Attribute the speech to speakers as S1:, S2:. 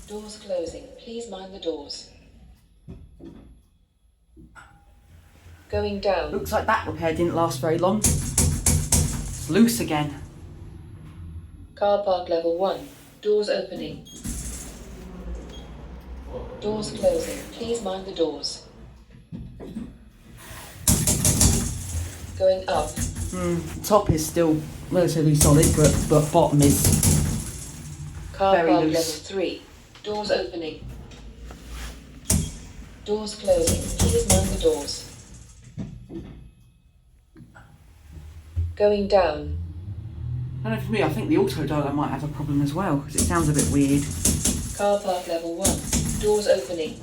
S1: Doors closing. Please mind the doors. Going down.
S2: Looks like that repair didn't last very long. It's loose again.
S1: Car park level 1. Doors opening. Doors closing. Please mind the doors. Going up.
S2: Top is still relatively solid, but bottom is
S1: Car
S2: very
S1: park
S2: loose.
S1: level 3. Doors opening. Doors closing. Please mind the doors. Going down.
S2: I don't know, for me, I think the auto dialer might have a problem as well, because it sounds a bit weird.
S1: Car park level 1. Doors opening.